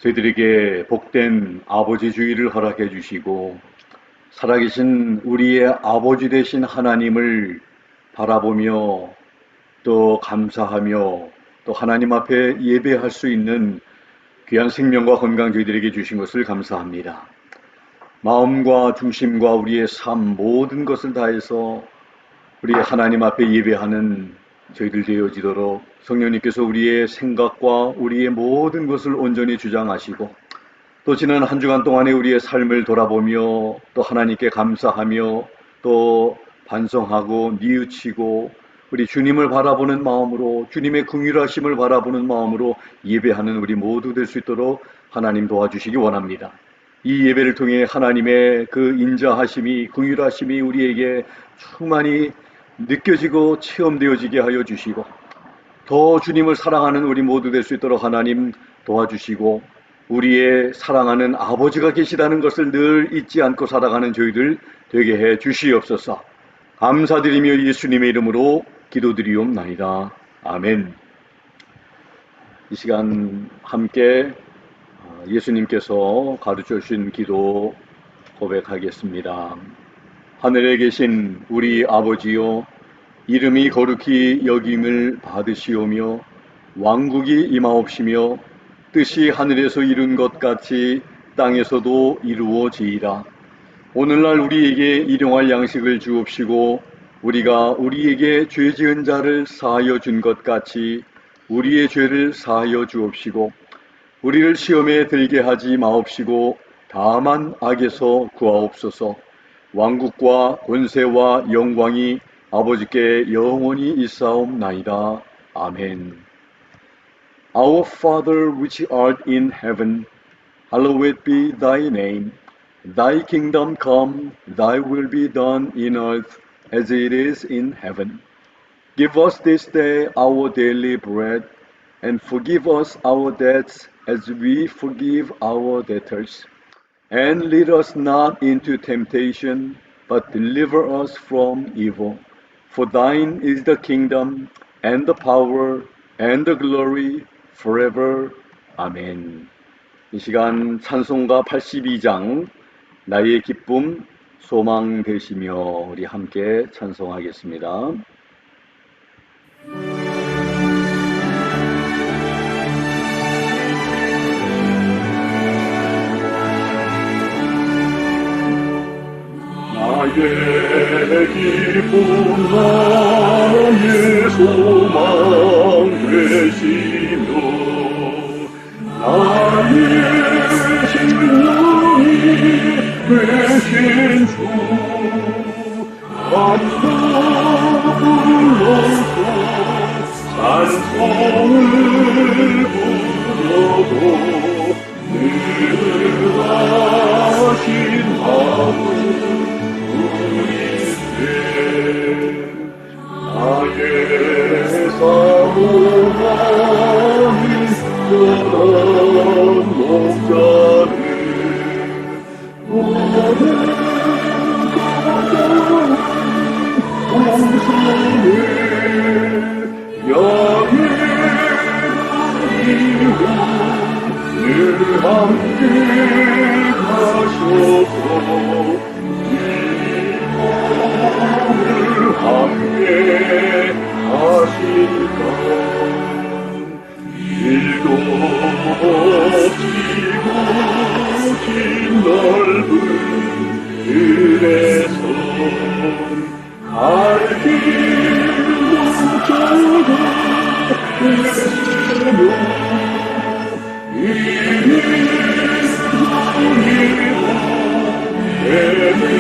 저희들에게 복된 아버지 주의를 허락해 주시고 살아계신 우리의 아버지 되신 하나님을 바라보며 또 감사하며 또 하나님 앞에 예배할 수 있는 귀한 생명과 건강 저희들에게 주신 것을 감사합니다. 마음과 중심과 우리의 삶 모든 것을 다해서 우리 하나님 앞에 예배하는 저희들 되어지도록 성령님께서 우리의 생각과 우리의 모든 것을 온전히 주장하시고 또 지난 한 주간 동안에 우리의 삶을 돌아보며 또 하나님께 감사하며 또 반성하고 뉘우치고 우리 주님을 바라보는 마음으로 주님의 긍휼하심을 바라보는 마음으로 예배하는 우리 모두 될 수 있도록 하나님 도와주시기 원합니다. 이 예배를 통해 하나님의 그 인자하심이 긍휼하심이 우리에게 충만히 느껴지고 체험되어지게 하여 주시고 더 주님을 사랑하는 우리 모두 될 수 있도록 하나님 도와주시고 우리의 사랑하는 아버지가 계시다는 것을 늘 잊지 않고 살아가는 저희들 되게 해 주시옵소서. 감사드리며 예수님의 이름으로 기도드리옵나이다. 아멘. 이 시간 함께 예수님께서 가르쳐 주신 기도 고백하겠습니다. 하늘에 계신 우리 아버지요, 이름이 거룩히 여김을 받으시오며 왕국이 임하옵시며 뜻이 하늘에서 이룬 것 같이 땅에서도 이루어지이다. 오늘날 우리에게 일용할 양식을 주옵시고 우리가 우리에게 죄 지은 자를 사하여 준 것 같이 우리의 죄를 사하여 주옵시고 우리를 시험에 들게 하지 마옵시고 다만 악에서 구하옵소서. 왕국과 권세와 영광이 아버지께 영원히 있사옵나이다. 아멘. Our Father which art in heaven, hallowed be thy name. Thy kingdom come, thy will be done in earth as it is in heaven. Give us this day our daily bread, and forgive us our debts as we forgive our debtors. And lead us not into temptation, but deliver us from evil. For thine is the kingdom, and the power, and the glory, forever. 아멘. 이 시간 찬송가 82장 나의 기쁨 소망 되시며 우리 함께 찬송하겠습니다. 나의 기쁨 나의 소망 되시며 나의 신랑이 되신 주 감사 불러서 찬송을 부르고 늘 하신 마음 나의 사모함이 떠난 목자를 오늘 가장 공산을 양해 드리고 늘 함께 가셔서 함께 하실까 길도 없이고 긴 넓은 길에서 갈 길도 적어 있으며 이민 소리로 내는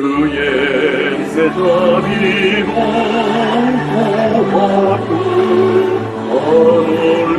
그의 제자리 공부하듯 하늘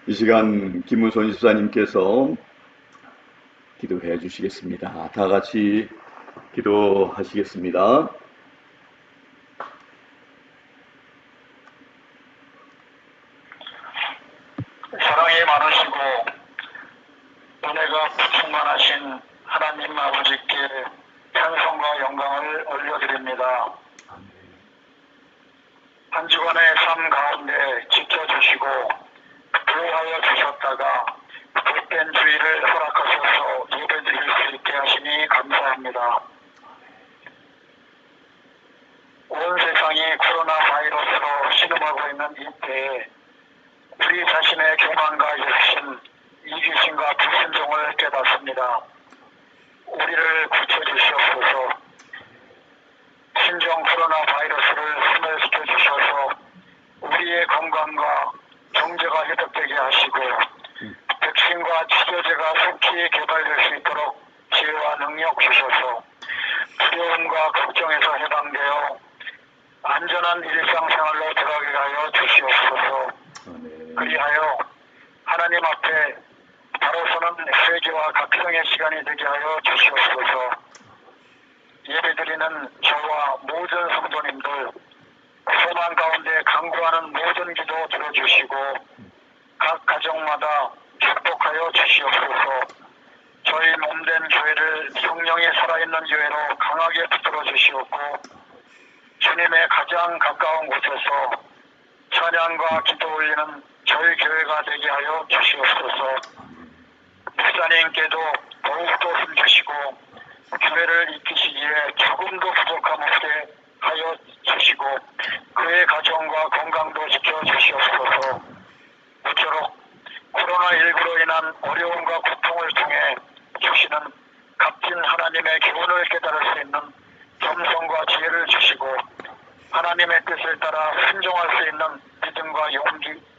이 시간 김무선 집사님께서 기도해 주시겠습니다. 다 같이 기도하시겠습니다. 사랑이 많으시고 은혜가 충만하신 하나님 아버지께 찬송과 영광을 올려드립니다. 한 주간의 삶 가운데 지켜주시고 보호하여 주셨다가 복된 주의를 허락하셔서 예배드릴 수 있게 하시니 감사합니다. 온 세상이 코로나 바이러스로 신음하고 있는 이때에 우리 자신의 교만과 욕심, 이기심과 불순종을 깨닫습니다. 우리를 고쳐주시옵소서. 신종 코로나 바이러스를 소멸시켜 주셔서 우리의 건강과 경제가 회복되게 하시고 백신과 치료제가 속히 개발될 수 있도록 지혜와 능력 주셔서 두려움과 걱정에서 해방되어 안전한 일상생활로 들어가게 하여 주시옵소서. 그리하여 하나님 앞에 바로 서는 회개와 각성의 시간이 되게 하여 주시옵소서. 예배드리는 저와 모든 성도님들 소망 가운데 간구하는 모든 기도 들어주시고 각 가정마다 축복하여 주시옵소서. 저희 몸된 교회를 성령이 살아있는 교회로 강하게 붙들어 주시옵고 주님의 가장 가까운 곳에서 찬양과 기도 올리는 저희 교회가 되게 하여 주시옵소서. 목사님께도 더욱더 힘주시고 교회를 이끄시기에 조금도 부족함 없게 하여 주시고 그의 가정과 건강도 지켜주시옵소서. 모쪼록 코로나19로 인한 어려움과 고통을 통해 주시는 값진 하나님의 교훈을 깨달을 수 있는 겸손과 지혜를 주시고 하나님의 뜻을 따라 순종할 수 있는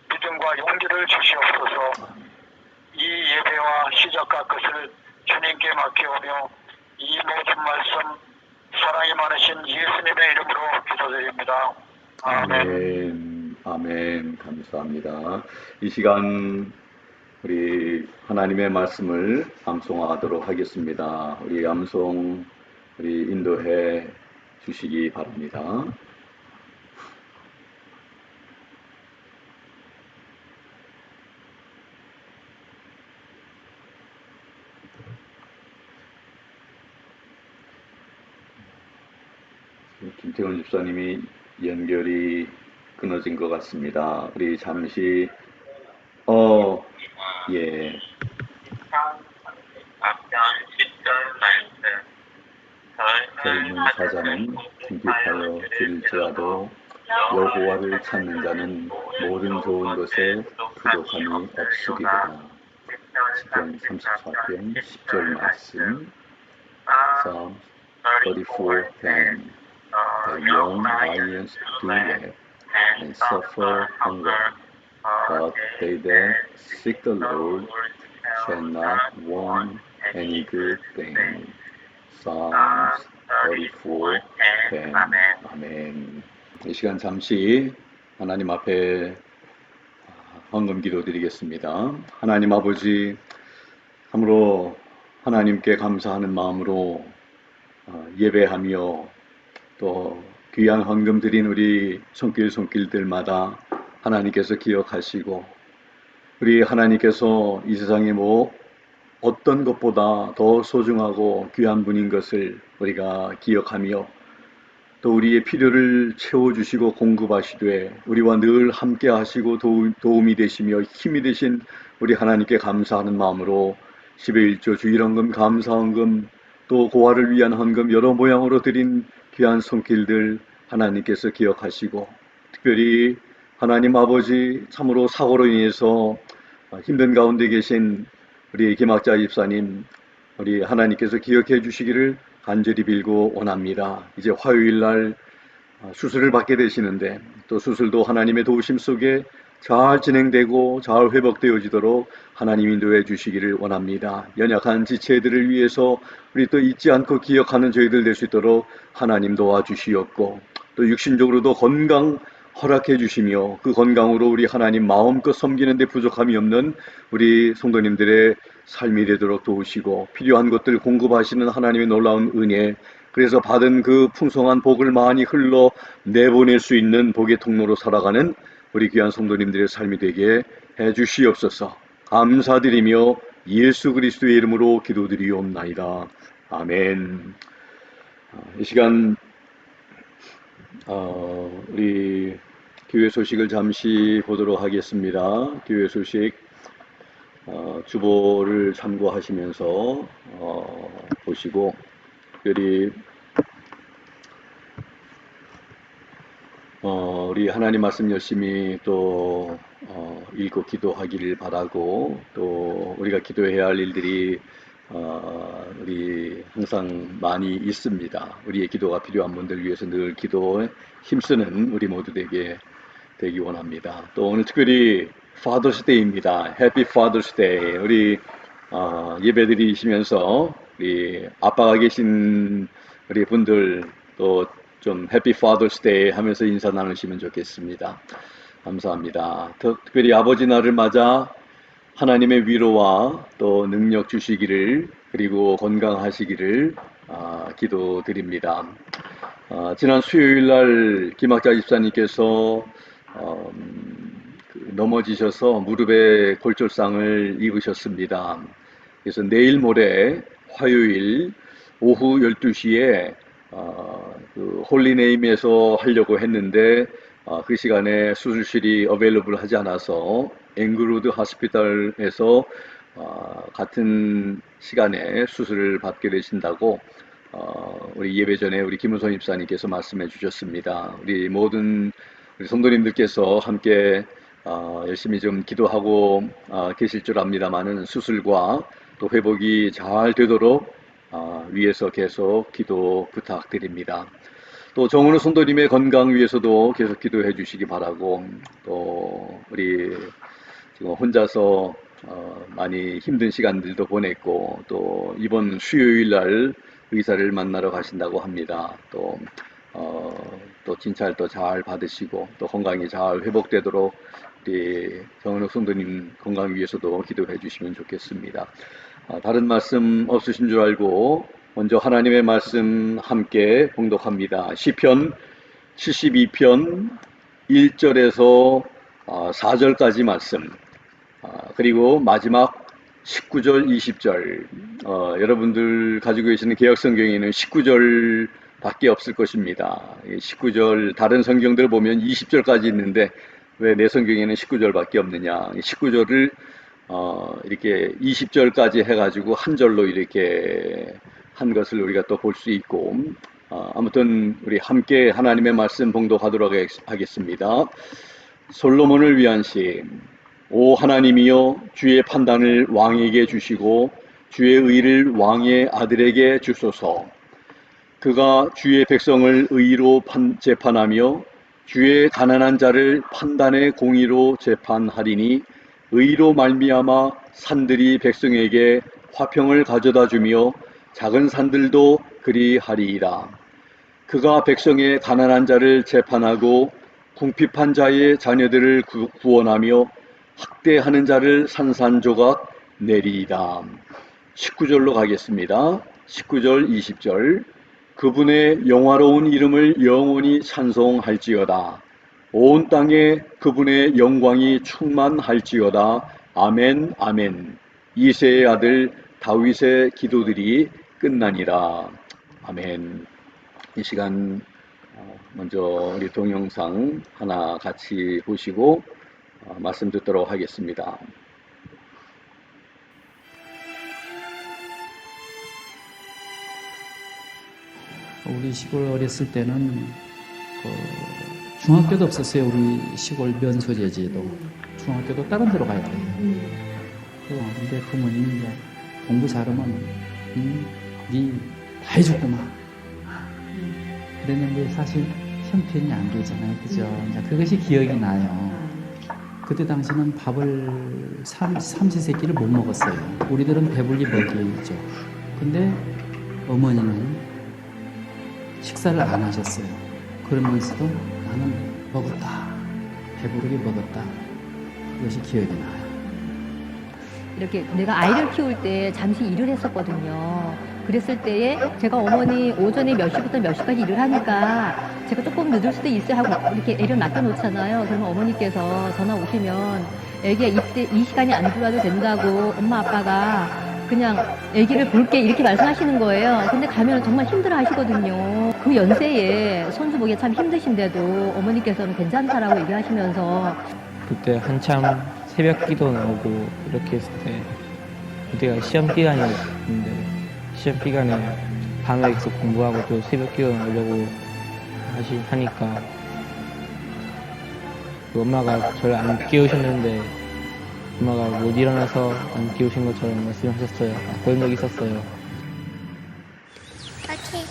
믿음과 용기를 주시옵소서. 이 예배와 시작과 끝을 주님께 맡겨오며 이 모든 말씀 사랑이 많으신 예수님의 이름으로 기도드립니다. 아멘. 아멘. 감사합니다. 이 시간 우리 하나님의 말씀을 암송하도록 하겠습니다. 우리 암송 인도해 주시기 바랍니다. 김태원 집사님이 연결이 끊어진 것 같습니다. 우리 잠시 예. 젊은 사자는 궁핍하여 들일지라도 여호와를 찾는 자는 모든 좋은 것에 부족함이 없으리로다. 시편 34편 10절 말씀. Psalm 34:10. The young lions do lack and suffer hunger, but they that seek the Lord shall not want any good thing. Psalms 34:10. 아멘. 이 시간 잠시 하나님 앞에 헌금 기도드리겠습니다. 하나님 아버지, 참으로 하나님께 감사하는 마음으로 예배하며 또 귀한 헌금 드린 우리 손길들마다 하나님께서 기억하시고 우리 하나님께서 이 세상에 어떤 것보다 더 소중하고 귀한 분인 것을 우리가 기억하며 또 우리의 필요를 채워주시고 공급하시되 우리와 늘 함께 하시고 도움이 되시며 힘이 되신 우리 하나님께 감사하는 마음으로 10의 1조 주일헌금, 감사헌금, 또 고아를 위한 헌금 여러 모양으로 드린 귀한 손길들 하나님께서 기억하시고 특별히 하나님 아버지, 참으로 사고로 인해서 힘든 가운데 계신 우리 김학자 집사님, 우리 하나님께서 기억해 주시기를 간절히 빌고 원합니다. 이제 화요일 날 수술을 받게 되시는데, 또 수술도 하나님의 도우심 속에 잘 진행되고 잘 회복되어지도록 하나님 인도해 주시기를 원합니다. 연약한 지체들을 위해서 우리 또 잊지 않고 기억하는 저희들 될 수 있도록 하나님 도와주시옵고, 또 육신적으로도 건강 허락해 주시며, 그 건강으로 우리 하나님 마음껏 섬기는 데 부족함이 없는 우리 성도님들의 삶이 되도록 도우시고, 필요한 것들 공급하시는 하나님의 놀라운 은혜, 그래서 받은 그 풍성한 복을 많이 흘러 내보낼 수 있는 복의 통로로 살아가는 우리 귀한 성도님들의 삶이 되게 해 주시옵소서. 감사드리며 예수 그리스도의 이름으로 기도드리옵나이다. 아멘. 이 시간 우리 교회 소식을 잠시 보도록 하겠습니다. 교회 소식 주보를 참고하시면서 보시고, 특별히 우리 하나님 말씀 열심히 또 읽고 기도하기를 바라고, 또 우리가 기도해야 할 일들이 우리 항상 많이 있습니다. 우리의 기도가 필요한 분들 위해서 늘 기도에 힘쓰는 우리 모두 되기 원합니다. 또 오늘 특별히 Father's Day입니다. Happy Father's Day. 우리 예배드리시면서 우리 아빠가 계신 우리 분들 또 좀 해피 파더스 데이 하면서 인사 나누시면 좋겠습니다. 감사합니다. 특별히 아버지 날을 맞아 하나님의 위로와 또 능력 주시기를, 그리고 건강하시기를 기도드립니다. 지난 수요일 날 김학자 집사님께서 넘어지셔서 무릎에 골절상을 입으셨습니다. 그래서 내일 모레 화요일 오후 12시에 그 홀리네임에서 하려고 했는데 그 시간에 수술실이 어베일러블 하지 않아서 앵그루드 하스피탈에서 같은 시간에 수술을 받게 되신다고 우리 예배 전에 우리 김은성 입사님께서 말씀해 주셨습니다. 우리 모든 우리 성도님들께서 함께 열심히 좀 기도하고 계실 줄 압니다만은, 수술과 또 회복이 잘 되도록 위에서 계속 기도 부탁드립니다. 또 정은우 성도님의 건강 위해서도 계속 기도해 주시기 바라고, 또 우리 지금 혼자서 많이 힘든 시간들도 보냈고, 또 이번 수요일 날 의사를 만나러 가신다고 합니다. 또 진찰도 잘 받으시고 또 건강이 잘 회복되도록 우리 정은욱 성도님 건강 위해서도 기도해 주시면 좋겠습니다. 다른 말씀 없으신 줄 알고 먼저 하나님의 말씀 함께 봉독합니다. 시편 72편 1절에서 4절까지 말씀, 그리고 마지막 19절, 20절, 여러분들 가지고 계시는 개역성경에는 19절 밖에 없을 것입니다. 19절, 다른 성경들 보면 20절까지 있는데 왜 내 성경에는 19절밖에 없느냐. 19절을 이렇게 20절까지 해가지고 한 절로 이렇게 한 것을 우리가 또 볼 수 있고, 아무튼 우리 함께 하나님의 말씀 봉독하도록 하겠습니다. 솔로몬을 위한 시. 오 하나님이여, 주의 판단을 왕에게 주시고 주의 의를 왕의 아들에게 주소서. 그가 주의 백성을 의로 재판하며 주의 가난한 자를 판단의 공의로 재판하리니, 의로 말미암아 산들이 백성에게 화평을 가져다 주며 작은 산들도 그리하리이다. 그가 백성의 가난한 자를 재판하고 궁핍한 자의 자녀들을 구원하며 학대하는 자를 산산조각 내리이다. 19절로 가겠습니다. 19절, 20절. 그분의 영화로운 이름을 영원히 찬송할지어다. 온 땅에 그분의 영광이 충만할지어다. 아멘, 아멘. 이새의 아들 다윗의 기도들이 끝나니라. 아멘. 이 시간 먼저 우리 동영상 하나 같이 보시고 말씀 듣도록 하겠습니다. 우리 시골 어렸을 때는 중학교도 없었어요. 우리 시골 면소재지도. 중학교도 다른 데로 가야 돼요. 근데 부모님이 이제 공부 잘하면 니 다 해줬구만. 그랬는데 사실 형편이 안 되잖아요. 그죠? 이제 그것이 기억이 나요. 그때 당시는 밥을 삼시세끼를 못 먹었어요. 우리들은 배불리 먹이죠. 근데 어머니는 식사를 안 하셨어요. 그러면서도 나는 먹었다. 배부르게 먹었다. 그것이 기억이 나요. 이렇게 내가 아이를 키울 때 잠시 일을 했었거든요. 그랬을 때에 제가 어머니 오전에 몇 시부터 몇 시까지 일을 하니까 제가 조금 늦을 수도 있어요 하고 이렇게 애를 맡겨놓잖아요. 그러면 어머니께서 전화 오시면 애기가 이때 이 시간이 안 들어와도 된다고 엄마 아빠가 그냥 애기를 볼게 이렇게 말씀하시는 거예요. 근데 가면 정말 힘들어 하시거든요. 그 연세에 손주 보기 참 힘드신데도 어머니께서는 괜찮다라고 얘기하시면서 그때 한참 새벽 기도 나오고 이렇게 했을 때 그때가 시험 기간이었는데 시험 기간에 밤에 계속 공부하고 또 새벽 기도 나오려고 하니까 그 엄마가 저를 안 깨우셨는데 엄마가 못 일어나서 안 깨우신 것처럼 말씀하셨어요. 그런 적이 있었어요. Okay.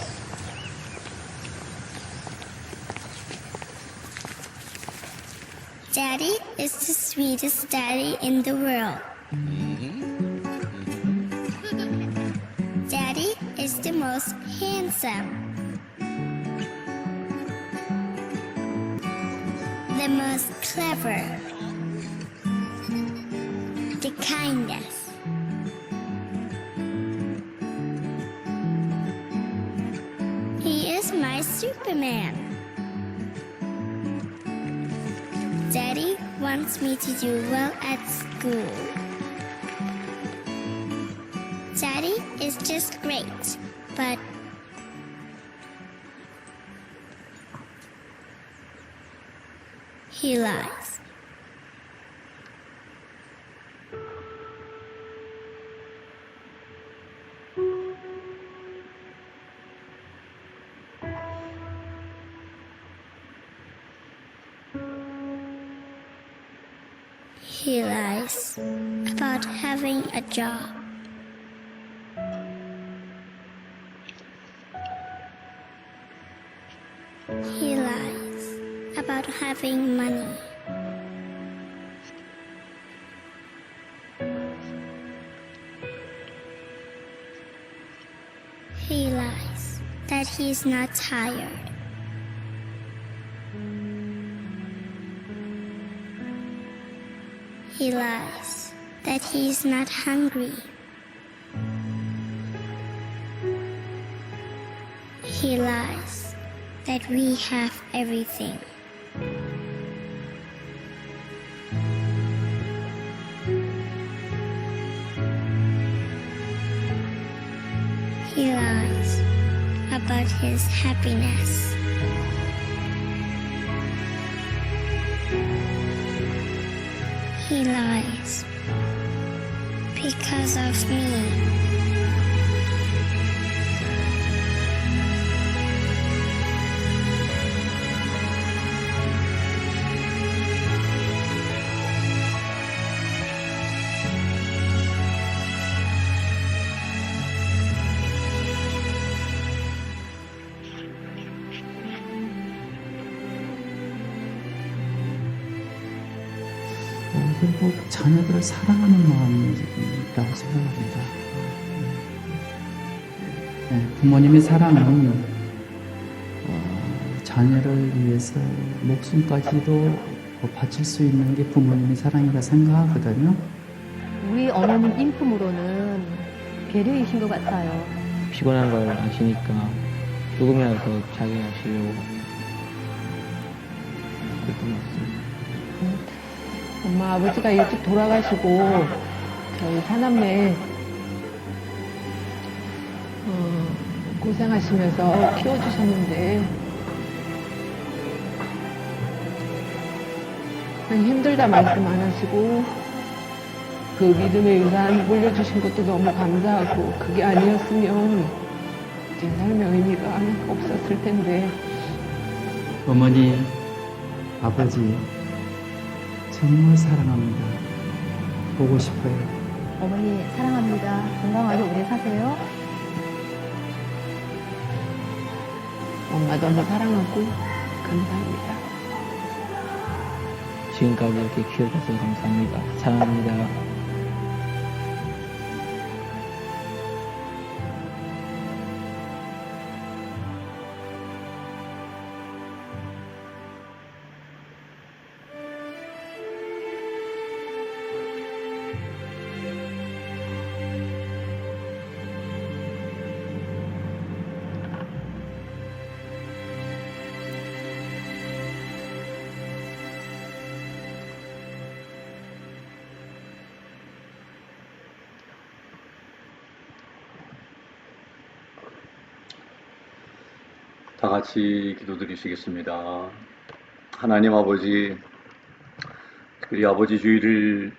Daddy is the sweetest daddy in the world. Daddy is the most handsome, the most clever, the kindest. He is my Superman. Daddy wants me to do well at school. Daddy is just great, but he lies. He lies about having a job. He lies about having money. He lies that he's not tired. He lies that he's not hungry. He lies that we have everything. He lies about his happiness. He lies because of me. 그리고 자녀들을 사랑하는 마음이라고 생각합니다. 네, 부모님의 사랑은 자녀를 위해서 목숨까지도 바칠 수 있는 게 부모님의 사랑이라 생각하거든요. 우리 어머님 인품으로는 배려이신 것 같아요. 피곤한 걸 아시니까 조금이라도 더 자게 하시려고 그랬던 것 같습니다. 엄마 아버지가 일찍 돌아가시고 저희 사남매 고생하시면서 키워주셨는데 그냥 힘들다 말씀 안 하시고 그 믿음의 유산 물려주신 것도 너무 감사하고 그게 아니었으면 제 삶의 의미가 없었을 텐데 어머니 아버지, 정말 사랑합니다. 보고 싶어요. 어머니 사랑합니다. 건강하게 오래 사세요. 엄마 너무 사랑하고 감사합니다. 지금까지 이렇게 키워줘서 감사합니다. 사랑합니다. 다 같이 기도드리시겠습니다. 하나님 아버지, 우리 아버지 주일을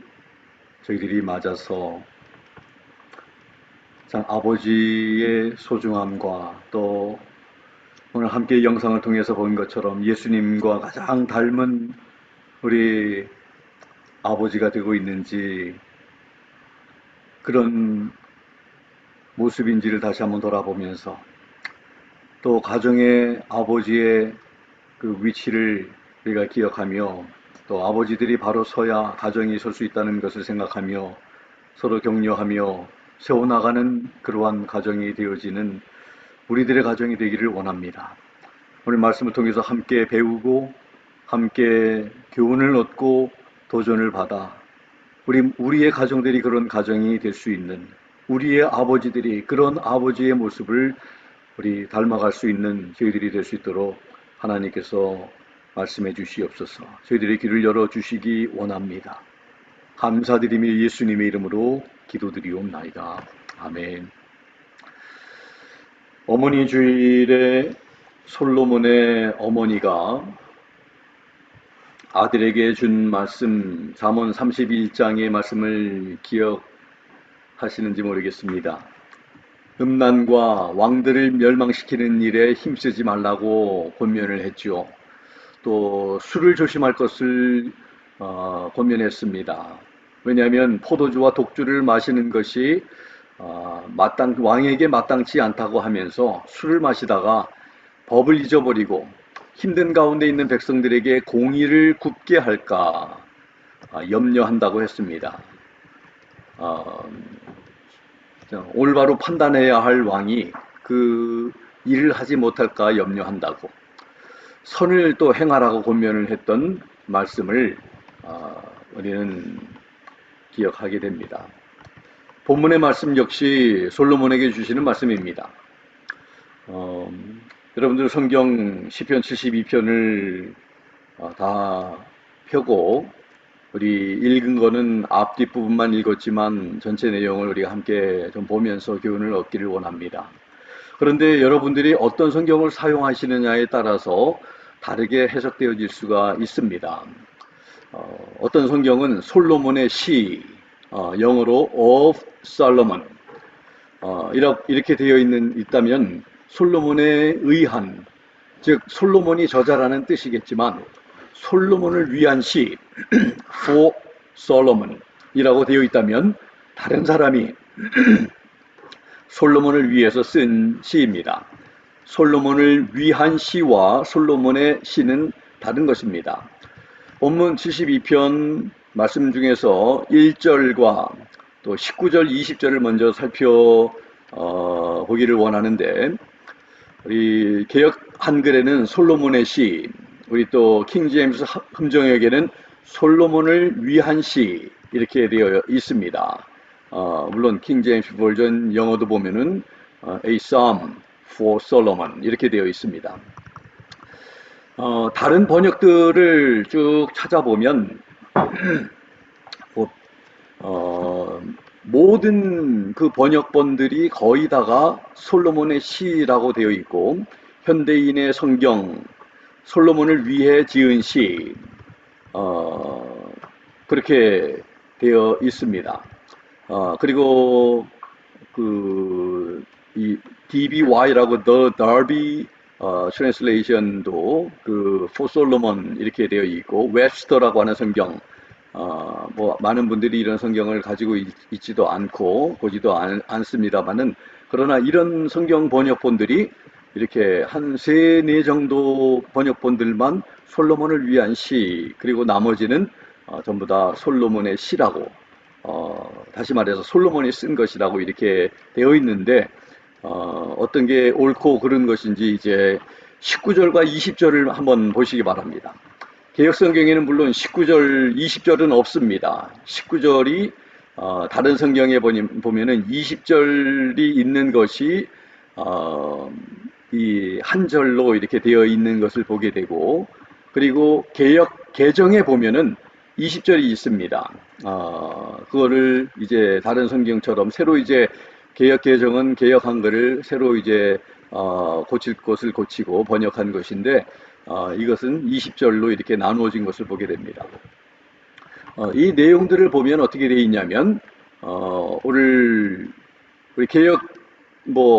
저희들이 맞아서 참 아버지의 소중함과 또 오늘 함께 영상을 통해서 본 것처럼 예수님과 가장 닮은 우리 아버지가 되고 있는지 그런 모습인지를 다시 한번 돌아보면서 또 가정의 아버지의 그 위치를 우리가 기억하며 또 아버지들이 바로 서야 가정이 설 수 있다는 것을 생각하며 서로 격려하며 세워나가는 그러한 가정이 되어지는 우리들의 가정이 되기를 원합니다. 오늘 말씀을 통해서 함께 배우고 함께 교훈을 얻고 도전을 받아 우리의 가정들이 그런 가정이 될 수 있는, 우리의 아버지들이 그런 아버지의 모습을 우리 닮아갈 수 있는 저희들이 될 수 있도록 하나님께서 말씀해 주시옵소서. 저희들의 귀를 열어주시기 원합니다. 감사드리며 예수님의 이름으로 기도드리옵나이다. 아멘. 어머니 주일에 솔로몬의 어머니가 아들에게 준 말씀, 잠언 31장의 말씀을 기억하시는지 모르겠습니다. 음란과 왕들을 멸망시키는 일에 힘쓰지 말라고 권면을 했죠. 또 술을 조심할 것을 권면했습니다. 왜냐하면 포도주와 독주를 마시는 것이 왕에게 마땅치 않다고 하면서 술을 마시다가 법을 잊어버리고 힘든 가운데 있는 백성들에게 공의를 굽게 할까 염려한다고 했습니다. 올바로 판단해야 할 왕이 그 일을 하지 못할까 염려한다고, 선을 또 행하라고 권면을 했던 말씀을 우리는 기억하게 됩니다. 본문의 말씀 역시 솔로몬에게 주시는 말씀입니다. 여러분들 성경 시편 72편을 다 펴고 우리 읽은 거는 앞뒷 부분만 읽었지만 전체 내용을 우리가 함께 좀 보면서 교훈을 얻기를 원합니다. 그런데 여러분들이 어떤 성경을 사용하시느냐에 따라서 다르게 해석되어질 수가 있습니다. 어떤 성경은 솔로몬의 시, 영어로 of Solomon 이렇게 되어 있다면 솔로몬에 의한, 즉 솔로몬이 저자라는 뜻이겠지만 솔로몬을 위한 시 for Solomon 이라고 되어 있다면 다른 사람이 솔로몬을 위해서 쓴 시입니다. 솔로몬을 위한 시와 솔로몬의 시는 다른 것입니다. 본문 72편 말씀 중에서 1절과 또 19절, 20절을 먼저 살펴보기를 원하는데, 우리 개역 한글에는 솔로몬의 시, 우리 또 킹제임스 함정역에는 솔로몬을 위한 시 이렇게 되어 있습니다. 물론 킹제임스 버전 영어도 보면은 A Psalm for Solomon 이렇게 되어 있습니다. 다른 번역들을 쭉 찾아보면 모든 그 번역본들이 거의 다가 솔로몬의 시라고 되어 있고, 현대인의 성경 솔로몬을 위해 지은 시 그렇게 되어 있습니다. 그리고 이 DBY라고 The Darby 트랜슬레이션도 그 For Solomon 이렇게 되어 있고 웹스터라고 하는 성경, 뭐 많은 분들이 이런 성경을 가지고 있지도 않고 보지도 않습니다만은, 그러나 이런 성경 번역본들이 이렇게 한 3, 4 정도 번역본들만 솔로몬을 위한 시, 그리고 나머지는 전부 다 솔로몬의 시라고, 다시 말해서 솔로몬이 쓴 것이라고 이렇게 되어 있는데, 어떤 게 옳고 그른 것인지 이제 19절과 20절을 한번 보시기 바랍니다. 개역성경에는 물론 19절, 20절은 없습니다. 19절이 다른 성경에 보면은 20절이 있는 것이 이 한 절로 이렇게 되어 있는 것을 보게 되고, 그리고 개정에 보면은 20절이 있습니다. 그거를 이제 다른 성경처럼 새로 이제 개정은 개역 한글을 새로 이제 고칠 것을 고치고 번역한 것인데, 이것은 20절로 이렇게 나누어진 것을 보게 됩니다. 이 내용들을 보면 어떻게 되어 있냐면, 오늘 우리 개역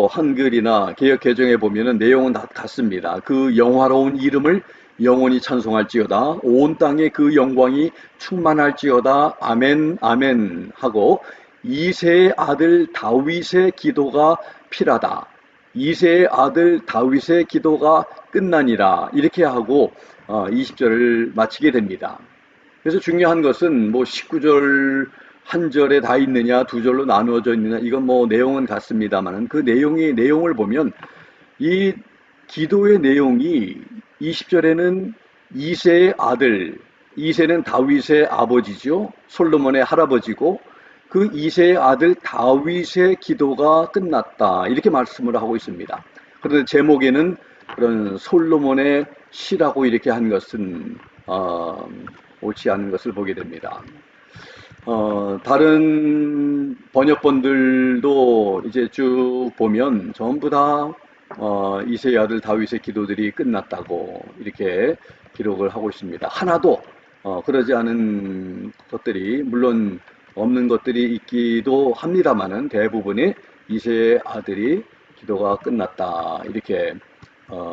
한글이나 개역 개정에 보면은 내용은 다 같습니다. 그 영화로운 이름을 영원히 찬송할지어다. 온 땅에 그 영광이 충만할지어다. 아멘, 아멘 하고, 이새의 아들 다윗의 기도가 필하다. 이새의 아들 다윗의 기도가 끝나니라. 이렇게 하고 20절을 마치게 됩니다. 그래서 중요한 것은 19절 한 절에 다 있느냐, 2절로 나누어져 있느냐, 이건 내용은 같습니다만은, 그 내용을 보면 이 기도의 내용이 20절에는 이새의 아들, 이새는 다윗의 아버지죠. 솔로몬의 할아버지고, 그 이새의 아들 다윗의 기도가 끝났다. 이렇게 말씀을 하고 있습니다. 그런데 제목에는 그런 솔로몬의 시라고 이렇게 한 것은 옳지 않은 것을 보게 됩니다. 다른 번역본들도 이제 쭉 보면 전부 다 이새의 아들 다윗의 기도들이 끝났다고 이렇게 기록을 하고 있습니다. 하나도 그러지 않은 것들이, 물론 없는 것들이 있기도 합니다만은, 대부분의 이새의 아들이 기도가 끝났다 이렇게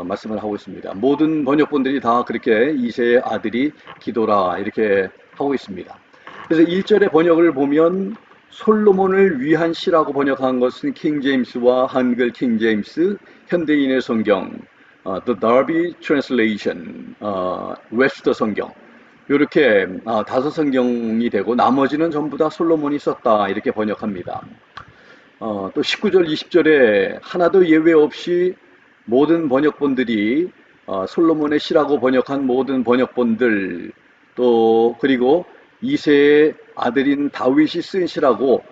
말씀을 하고 있습니다. 모든 번역본들이 다 그렇게 이새의 아들이 기도라 이렇게 하고 있습니다. 그래서 1절의 번역을 보면 솔로몬을 위한 시라고 번역한 것은 킹 제임스와 한글 킹 제임스, 현대인의 성경, The Darby Translation, 웹스터 성경, 이렇게 5 성경이 되고, 나머지는 전부 다 솔로몬이 썼다 이렇게 번역합니다. 또 19절, 20절에 하나도 예외 없이 모든 번역본들이 솔로몬의 시라고 번역한 모든 번역본들, 또 그리고 이새의 아들인 다윗이 쓴 시라고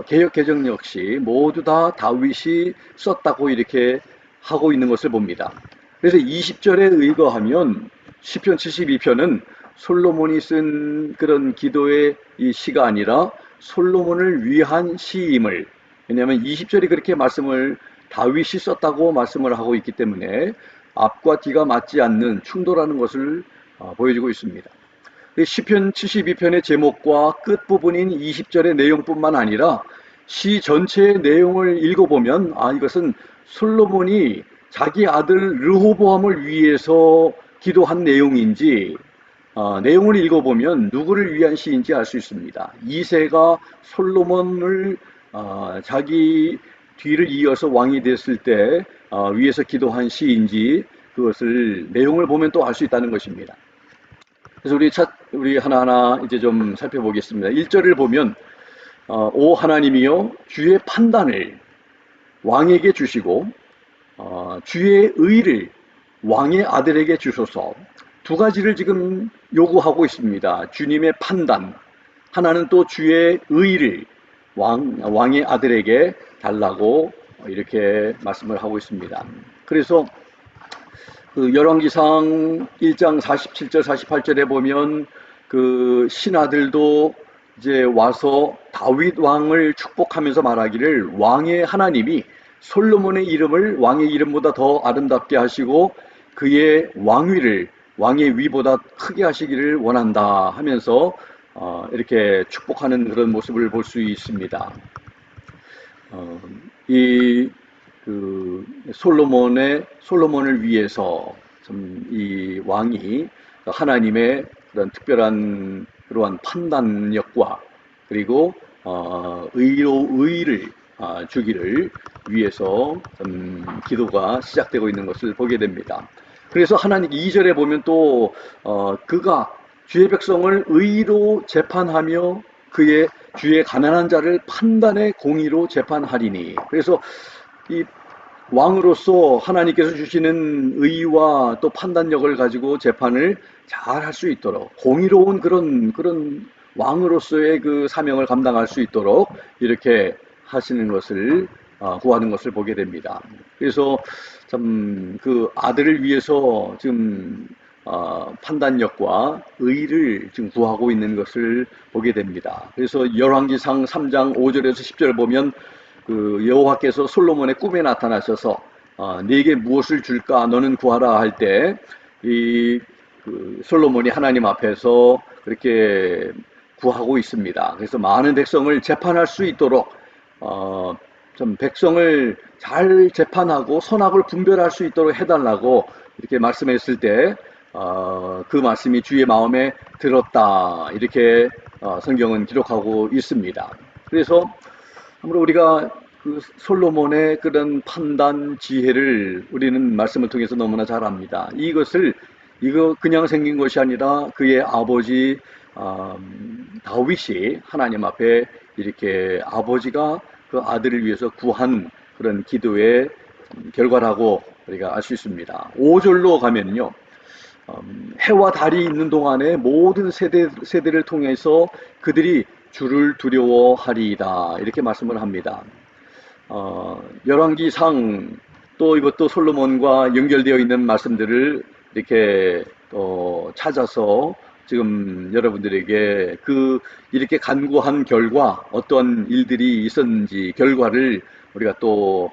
개역 개정 역시 모두 다 다윗이 썼다고 이렇게 하고 있는 것을 봅니다. 그래서 20절에 의거하면 시편 72편은 솔로몬이 쓴 그런 기도의 이 시가 아니라 솔로몬을 위한 시임을, 왜냐하면 20절이 그렇게 말씀을 다윗이 썼다고 말씀을 하고 있기 때문에 앞과 뒤가 맞지 않는 충돌하는 것을 보여주고 있습니다. 시편 72편의 제목과 끝부분인 20절의 내용뿐만 아니라 시 전체의 내용을 읽어보면 이것은 솔로몬이 자기 아들 르호보암을 위해서 기도한 내용인지, 내용을 읽어보면 누구를 위한 시인지 알 수 있습니다. 이새가 솔로몬을 자기 뒤를 이어서 왕이 됐을 때 위해서 기도한 시인지, 그것을 내용을 보면 또 알 수 있다는 것입니다. 그래서 우리 하나하나 이제 좀 살펴보겠습니다. 1절을 보면 오 하나님이여 주의 판단을 왕에게 주시고 주의 의를 왕의 아들에게 주소서. 2가지를 지금 요구하고 있습니다. 주님의 판단, 하나는 또 주의 의를 왕의 아들에게 달라고 이렇게 말씀을 하고 있습니다. 그래서 그 열왕기상 1장 47절 48절에 보면 그 신하들도 이제 와서 다윗 왕을 축복하면서 말하기를, 왕의 하나님이 솔로몬의 이름을 왕의 이름보다 더 아름답게 하시고 그의 왕위를 왕의 위보다 크게 하시기를 원한다 하면서 이렇게 축복하는 그런 모습을 볼 수 있습니다. 이 솔로몬을 위해서 참 이 왕이 하나님의 그런 특별한 그러한 판단력과 그리고 의를 주기를 위해서 기도가 시작되고 있는 것을 보게 됩니다. 그래서 하나님 2절에 보면 또 그가 주의 백성을 의로 재판하며 그의 주의 가난한 자를 판단의 공의로 재판하리니. 그래서 이 왕으로서 하나님께서 주시는 의와 또 판단력을 가지고 재판을 잘 할 수 있도록 공의로운 그런 왕으로서의 그 사명을 감당할 수 있도록 이렇게 하시는 것을 구하는 것을 보게 됩니다. 그래서 참 그 아들을 위해서 지금 판단력과 의를 지금 구하고 있는 것을 보게 됩니다. 그래서 열왕기상 3장 5절에서 10절 보면 그 여호와께서 솔로몬의 꿈에 나타나셔서 네게 무엇을 줄까 너는 구하라 할 때 이 솔로몬이 하나님 앞에서 그렇게 구하고 있습니다. 그래서 많은 백성을 재판할 수 있도록 좀 백성을 잘 재판하고 선악을 분별할 수 있도록 해달라고 이렇게 말씀했을 때 그 말씀이 주의 마음에 들었다 이렇게 성경은 기록하고 있습니다. 그래서 아무래도 우리가 그 솔로몬의 그런 판단 지혜를 우리는 말씀을 통해서 너무나 잘 압니다. 이거 그냥 생긴 것이 아니라 그의 아버지 다윗이 하나님 앞에 이렇게 아버지가 그 아들을 위해서 구한 그런 기도의 결과라고 우리가 알 수 있습니다. 5절로 가면요. 해와 달이 있는 동안에 모든 세대를 통해서 그들이 주를 두려워하리이다 이렇게 말씀을 합니다. 열왕기상 또 이것도 솔로몬과 연결되어 있는 말씀들을 이렇게 찾아서 지금 여러분들에게 이렇게 간구한 결과 어떤 일들이 있었는지 결과를 우리가 또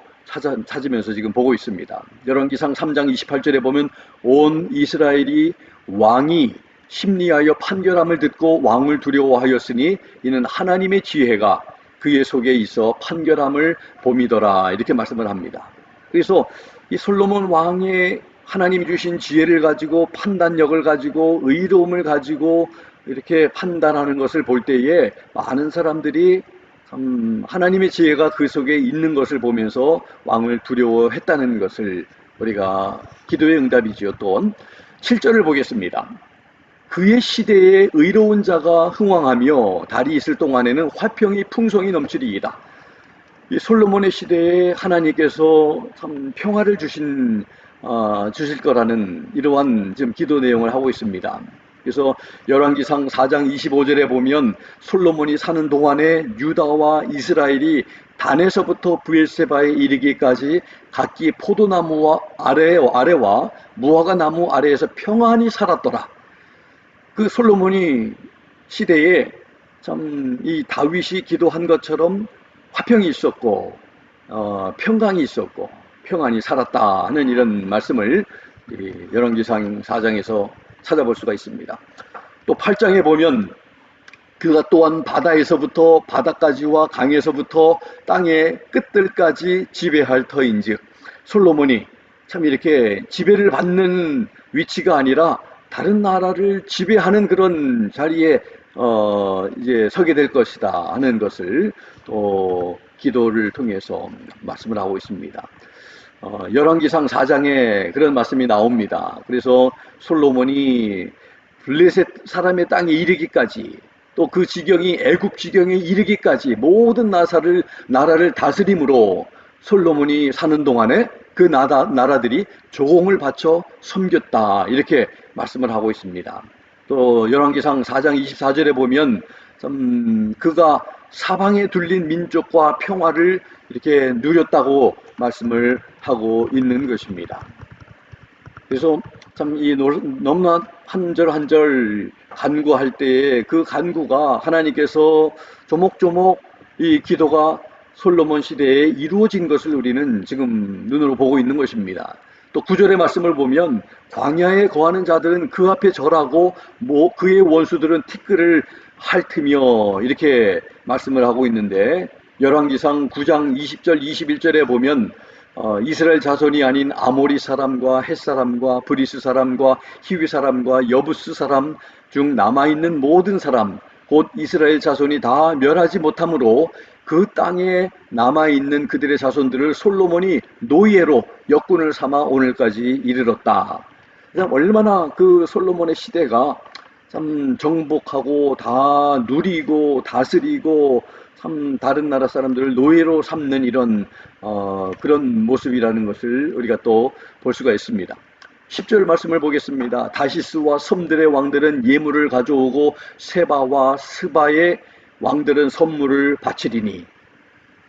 찾으면서 지금 보고 있습니다. 열왕기상 3장 28절에 보면 온 이스라엘이 왕이 심리하여 판결함을 듣고 왕을 두려워하였으니 이는 하나님의 지혜가 그의 속에 있어 판결함을 봄이더라 이렇게 말씀을 합니다. 그래서 이 솔로몬 왕의 하나님이 주신 지혜를 가지고 판단력을 가지고 의로움을 가지고 이렇게 판단하는 것을 볼 때에 많은 사람들이 하나님의 지혜가 그 속에 있는 것을 보면서 왕을 두려워했다는 것을 우리가 기도의 응답이지요. 또 7절을 보겠습니다. 그의 시대에 의로운 자가 흥왕하며 달이 있을 동안에는 화평이 풍성히 넘치리이다. 이 솔로몬의 시대에 하나님께서 참 평화를 주실 거라는 이러한 지금 기도 내용을 하고 있습니다. 그래서 열왕기상 4장 25절에 보면 솔로몬이 사는 동안에 유다와 이스라엘이 단에서부터 브엘세바에 이르기까지 각기 포도나무와 아래와 무화과 나무 아래에서 평안히 살았더라. 그 솔로몬이 시대에 참 이 다윗이 기도한 것처럼 화평이 있었고 평강이 있었고 평안히 살았다 하는 이런 말씀을 열왕기상 4장에서 찾아볼 수가 있습니다. 또 8장에 보면 그가 또한 바다에서부터 바다까지와 강에서부터 땅의 끝들까지 지배할 터인즉 솔로몬이 참 이렇게 지배를 받는 위치가 아니라 다른 나라를 지배하는 그런 자리에 이제 서게 될 것이다 하는 것을 또 기도를 통해서 말씀을 하고 있습니다. 열왕기상 4장에 그런 말씀이 나옵니다. 그래서 솔로몬이 블레셋 사람의 땅에 이르기까지 또 그 지경이 애굽 지경에 이르기까지 모든 나라를 다스림으로 솔로몬이 사는 동안에 그 나라들이 조공을 바쳐 섬겼다 이렇게 말씀을 하고 있습니다. 또 열왕기상 4장 24절에 보면 그가 사방에 둘린 민족과 평화를 이렇게 누렸다고 말씀을 하고 있는 것입니다. 그래서 참 이 너무나 한 절 한 절 간구할 때에 그 간구가 하나님께서 조목조목 이 기도가 솔로몬 시대에 이루어진 것을 우리는 지금 눈으로 보고 있는 것입니다. 또 9절의 말씀을 보면 광야에 거하는 자들은 그 앞에 절하고 그의 원수들은 티끌을 핥으며 이렇게 말씀을 하고 있는데 열왕기상 9장 20절 21절에 보면 이스라엘 자손이 아닌 아모리 사람과 헷 사람과 브리스 사람과 히위 사람과 여부스 사람 중 남아있는 모든 사람 곧 이스라엘 자손이 다 멸하지 못하므로 그 땅에 남아있는 그들의 자손들을 솔로몬이 노예로 역군을 삼아 오늘까지 이르렀다. 얼마나 그 솔로몬의 시대가 참 정복하고 다 누리고 다스리고 참 다른 나라 사람들을 노예로 삼는 이런 그런 모습이라는 것을 우리가 또 볼 수가 있습니다. 10절 말씀을 보겠습니다. 다시스와 섬들의 왕들은 예물을 가져오고 세바와 스바의 왕들은 선물을 바치리니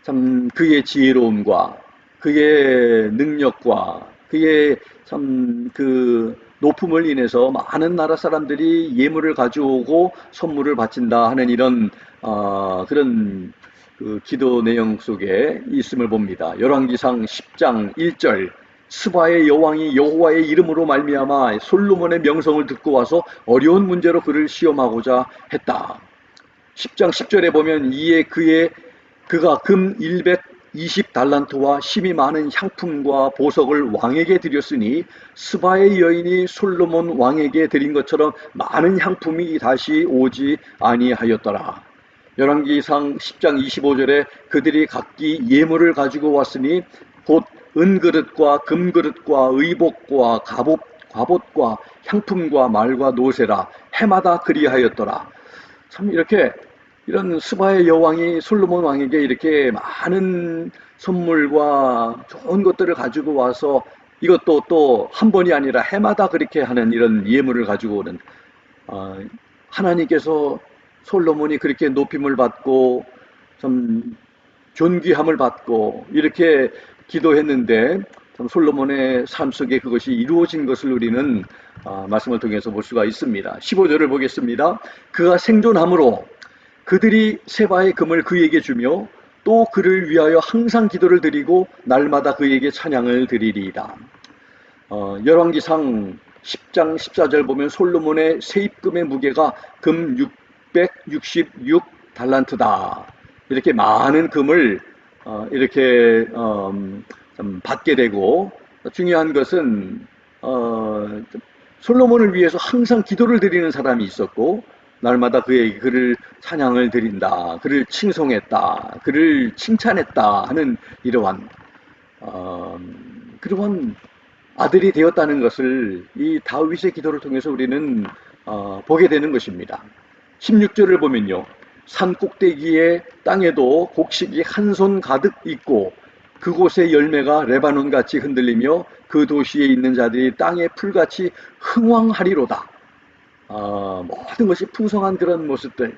참 그의 지혜로움과 그의 능력과 그의 참 그 높음을 인해서 많은 나라 사람들이 예물을 가져오고 선물을 바친다 하는 이런 그런 그 기도 내용 속에 있음을 봅니다. 열왕기상 10장 1절 스바의 여왕이 여호와의 이름으로 말미암아 솔로몬의 명성을 듣고 와서 어려운 문제로 그를 시험하고자 했다. 10장 10절에 보면 이에 그가 금 120달란트와 심이 많은 향품과 보석을 왕에게 드렸으니 스바의 여인이 솔로몬 왕에게 드린 것처럼 많은 향품이 다시 오지 아니하였더라. 열왕기상 10장 25절에 그들이 각기 예물을 가지고 왔으니 곧 은그릇과 금그릇과 의복과 갑옷과 향품과 말과 노새라 해마다 그리하였더라. 참 이렇게 이런 스바의 여왕이 솔로몬 왕에게 이렇게 많은 선물과 좋은 것들을 가지고 와서 이것도 또 한 번이 아니라 해마다 그렇게 하는 이런 예물을 가지고 오는 하나님께서 솔로몬이 그렇게 높임을 받고 좀 존귀함을 받고 이렇게 기도했는데 참 솔로몬의 삶 속에 그것이 이루어진 것을 우리는 말씀을 통해서 볼 수가 있습니다. 15절을 보겠습니다. 그가 생존함으로 그들이 세바의 금을 그에게 주며 또 그를 위하여 항상 기도를 드리고 날마다 그에게 찬양을 드리리이다. 열왕기상 10장 14절 보면 솔로몬의 세입금의 무게가 금 666달란트다. 이렇게 많은 금을 이렇게 받게 되고 중요한 것은 솔로몬을 위해서 항상 기도를 드리는 사람이 있었고 날마다 그를 찬양을 드린다, 그를 칭송했다, 그를 칭찬했다 하는 이러한 아들이 되었다는 것을 이 다윗의 기도를 통해서 우리는 보게 되는 것입니다. 16절을 보면요. 산 꼭대기의 땅에도 곡식이 한 손 가득 있고 그곳의 열매가 레바논같이 흔들리며 그 도시에 있는 자들이 땅의 풀같이 흥왕하리로다. 모든 것이 풍성한 그런 모습들.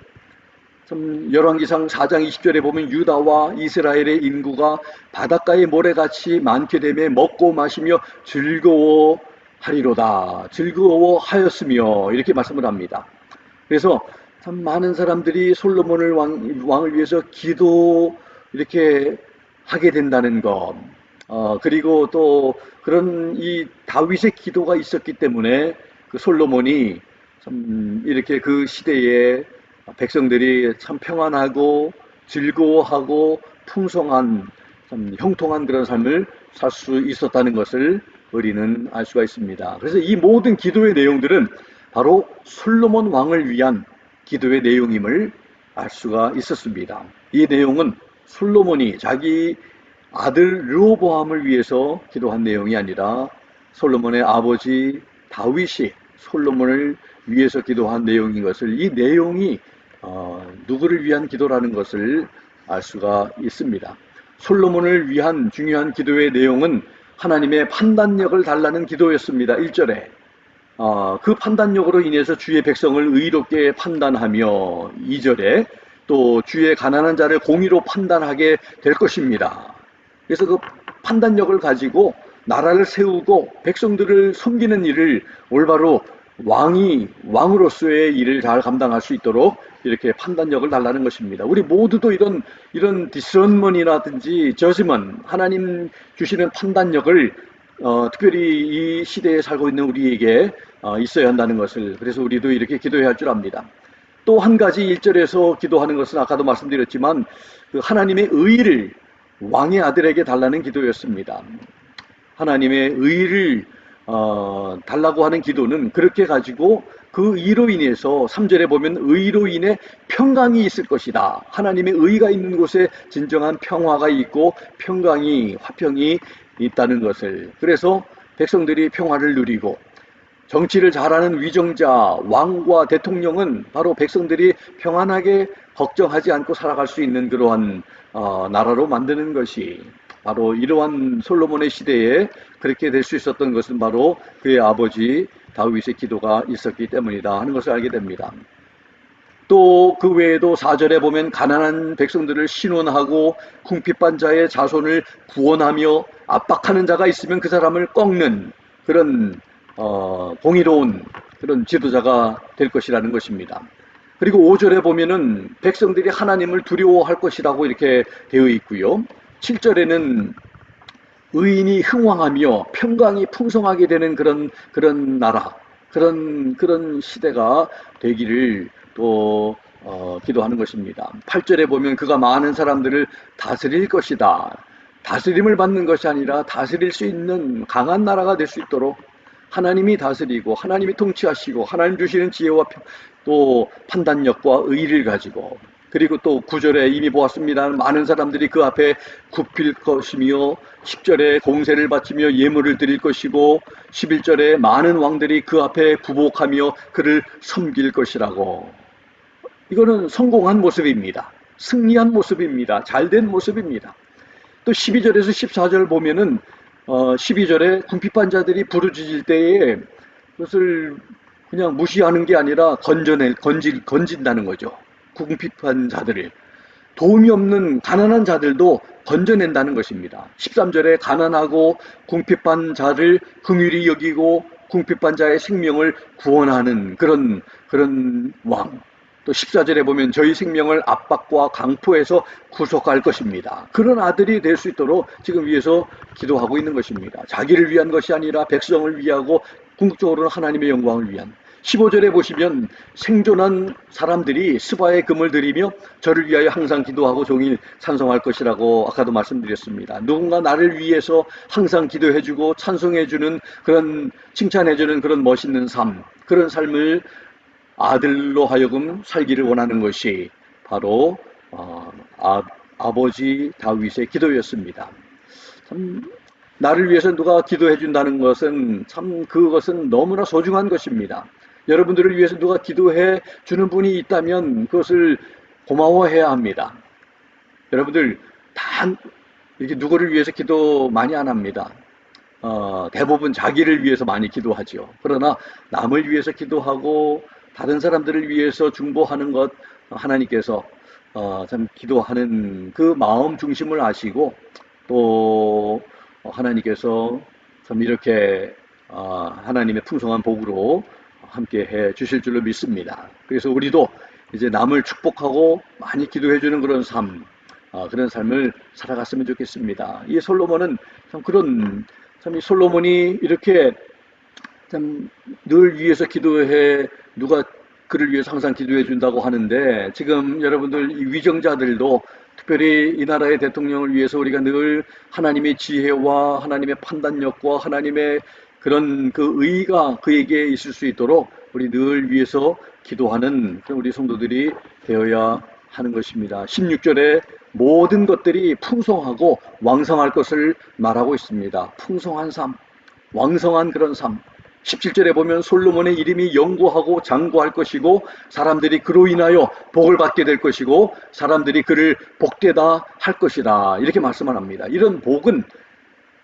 참 열왕기상 4장 20절에 보면 유다와 이스라엘의 인구가 바닷가의 모래같이 많게 되며 먹고 마시며 즐거워하리로다. 즐거워하였으며 이렇게 말씀을 합니다. 그래서 참 많은 사람들이 솔로몬을 왕을 위해서 기도 이렇게 하게 된다는 것. 그리고 또 그런 이 다윗의 기도가 있었기 때문에 그 솔로몬이 참 이렇게 그 시대에 백성들이 참 평안하고 즐거워하고 풍성한 참 형통한 그런 삶을 살 수 있었다는 것을 우리는 알 수가 있습니다. 그래서 이 모든 기도의 내용들은 바로 솔로몬 왕을 위한 기도의 내용임을 알 수가 있었습니다. 이 내용은 솔로몬이 자기 아들 르호보암을 위해서 기도한 내용이 아니라 솔로몬의 아버지 다윗이 솔로몬을 위해서 기도한 내용인 것을 이 내용이 누구를 위한 기도라는 것을 알 수가 있습니다. 솔로몬을 위한 중요한 기도의 내용은 하나님의 판단력을 달라는 기도였습니다. 1절에 그 판단력으로 인해서 주의 백성을 의롭게 판단하며 2절에 또 주의 가난한 자를 공의로 판단하게 될 것입니다. 그래서 그 판단력을 가지고 나라를 세우고 백성들을 섬기는 일을 올바로 왕으로서의 일을 잘 감당할 수 있도록 이렇게 판단력을 달라는 것입니다. 우리 모두도 이런 디스런먼이라든지 저지먼 하나님 주시는 판단력을 특별히 이 시대에 살고 있는 우리에게 있어야 한다는 것을 그래서 우리도 이렇게 기도해야 할 줄 압니다. 또 한 가지 1절에서 기도하는 것은 아까도 말씀드렸지만 그 하나님의 의의를 왕의 아들에게 달라는 기도였습니다. 하나님의 의를 달라고 하는 기도는 그렇게 가지고 그 의로 인해서 3절에 보면 의로 인해 평강이 있을 것이다. 하나님의 의가 있는 곳에 진정한 평화가 있고 평강이 화평이 있다는 것을, 그래서 백성들이 평화를 누리고 정치를 잘하는 위정자, 왕과 대통령은 바로 백성들이 평안하게 걱정하지 않고 살아갈 수 있는 그러한 나라로 만드는 것이, 바로 이러한 솔로몬의 시대에 그렇게 될 수 있었던 것은 바로 그의 아버지 다윗의 기도가 있었기 때문이다 하는 것을 알게 됩니다. 또 그 외에도 4절에 보면 가난한 백성들을 신원하고 궁핍한 자의 자손을 구원하며 압박하는 자가 있으면 그 사람을 꺾는 그런 공의로운 그런 지도자가 될 것이라는 것입니다. 그리고 5절에 보면은 백성들이 하나님을 두려워할 것이라고 이렇게 되어 있고요. 7절에는 의인이 흥왕하며 평강이 풍성하게 되는 그런 나라, 그런 시대가 되기를 또 기도하는 것입니다. 8절에 보면 그가 많은 사람들을 다스릴 것이다. 다스림을 받는 것이 아니라 다스릴 수 있는 강한 나라가 될 수 있도록 하나님이 다스리고 하나님이 통치하시고 하나님 주시는 지혜와 또 판단력과 의의를 가지고, 그리고 또 9절에 이미 보았습니다. 많은 사람들이 그 앞에 굽힐 것이며 10절에 공세를 바치며 예물을 드릴 것이고 11절에 많은 왕들이 그 앞에 구복하며 그를 섬길 것이라고. 이거는 성공한 모습입니다. 승리한 모습입니다. 잘된 모습입니다. 또 12절에서 14절 보면은 12절에 궁핍한 자들이 부르짖을 때에 그것을 그냥 무시하는 게 아니라 건진다는 거죠. 궁핍한 자들을, 도움이 없는 가난한 자들도 건져낸다는 것입니다. 13절에 가난하고 궁핍한 자를 긍휼히 여기고 궁핍한 자의 생명을 구원하는 그런 왕. 또 14절에 보면 저희 생명을 압박과 강포에서 구속할 것입니다. 그런 아들이 될 수 있도록 지금 위에서 기도하고 있는 것입니다. 자기를 위한 것이 아니라 백성을 위하고 궁극적으로는 하나님의 영광을 위한. 15절에 보시면 생존한 사람들이 스바의 금을 드리며 저를 위하여 항상 기도하고 종일 찬송할 것이라고 아까도 말씀드렸습니다. 누군가 나를 위해서 항상 기도해주고 찬송해주는 그런, 칭찬해주는 그런 멋있는 삶, 그런 삶을 아들로 하여금 살기를 원하는 것이 바로 아버지 다윗의 기도였습니다. 참 나를 위해서 누가 기도해 준다는 것은 참 그것은 너무나 소중한 것입니다. 여러분들을 위해서 누가 기도해 주는 분이 있다면 그것을 고마워해야 합니다. 여러분들 다 이렇게 누구를 위해서 기도 많이 안 합니다. 대부분 자기를 위해서 많이 기도하죠. 그러나 남을 위해서 기도하고 다른 사람들을 위해서 중보하는 것, 하나님께서 참 기도하는 그 마음 중심을 아시고 또 하나님께서 참 이렇게 하나님의 풍성한 복으로 함께 해 주실 줄로 믿습니다. 그래서 우리도 이제 남을 축복하고 많이 기도해 주는 그런 삶, 그런 삶을 살아갔으면 좋겠습니다. 이 솔로몬은 참 이 솔로몬이 이렇게 참 늘 위해서 기도해, 누가 그를 위해서 항상 기도해 준다고 하는데, 지금 여러분들 이 위정자들도 특별히 이 나라의 대통령을 위해서 우리가 늘 하나님의 지혜와 하나님의 판단력과 하나님의 그런 그 의의가 그에게 있을 수 있도록 우리 늘 위해서 기도하는 우리 성도들이 되어야 하는 것입니다. 16절에 모든 것들이 풍성하고 왕성할 것을 말하고 있습니다. 풍성한 삶, 왕성한 그런 삶. 17절에 보면 솔로몬의 이름이 영구하고 장구할 것이고 사람들이 그로 인하여 복을 받게 될 것이고 사람들이 그를 복되다 할 것이다, 이렇게 말씀을 합니다. 이런 복은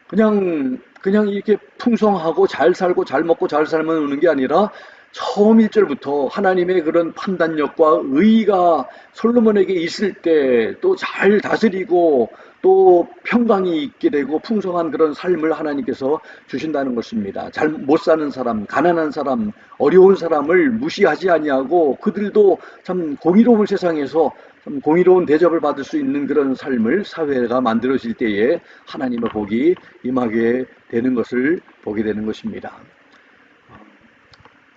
그냥 이렇게 풍성하고 잘 살고 잘 먹고 잘 살면 오는 게 아니라 처음 1절부터 하나님의 그런 판단력과 의의가 솔로몬에게 있을 때 또 잘 다스리고 또 평강이 있게 되고 풍성한 그런 삶을 하나님께서 주신다는 것입니다. 잘 못 사는 사람, 가난한 사람, 어려운 사람을 무시하지 아니하고 그들도 참 공의로운 세상에서 참 공의로운 대접을 받을 수 있는 그런 삶을 사회가 만들어질 때에 하나님의 복이 임하게 되는 것을 보게 되는 것입니다.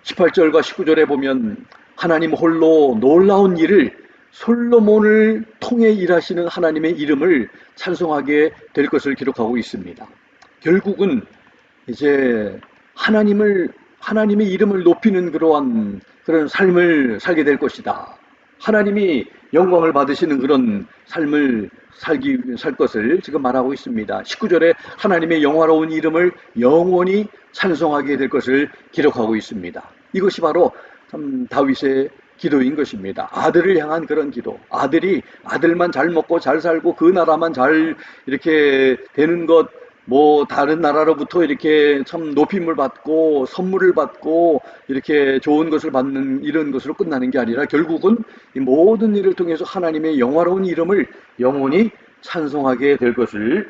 18절과 19절에 보면 하나님 홀로 놀라운 일을 솔로몬을 통해 일하시는 하나님의 이름을 찬송하게 될 것을 기록하고 있습니다. 결국은 이제 하나님의 이름을 높이는 그런 삶을 살게 될 것이다. 하나님이 영광을 받으시는 그런 삶을 살 것을 지금 말하고 있습니다. 19절에 하나님의 영화로운 이름을 영원히 찬송하게 될 것을 기록하고 있습니다. 이것이 바로 참 다윗의 기도인 것입니다. 아들을 향한 그런 기도. 아들만 잘 먹고 잘 살고 그 나라만 잘 이렇게 되는 것, 다른 나라로부터 이렇게 참 높임을 받고 선물을 받고 이렇게 좋은 것을 받는 이런 것으로 끝나는 게 아니라 결국은 이 모든 일을 통해서 하나님의 영화로운 이름을 영원히 찬송하게 될 것을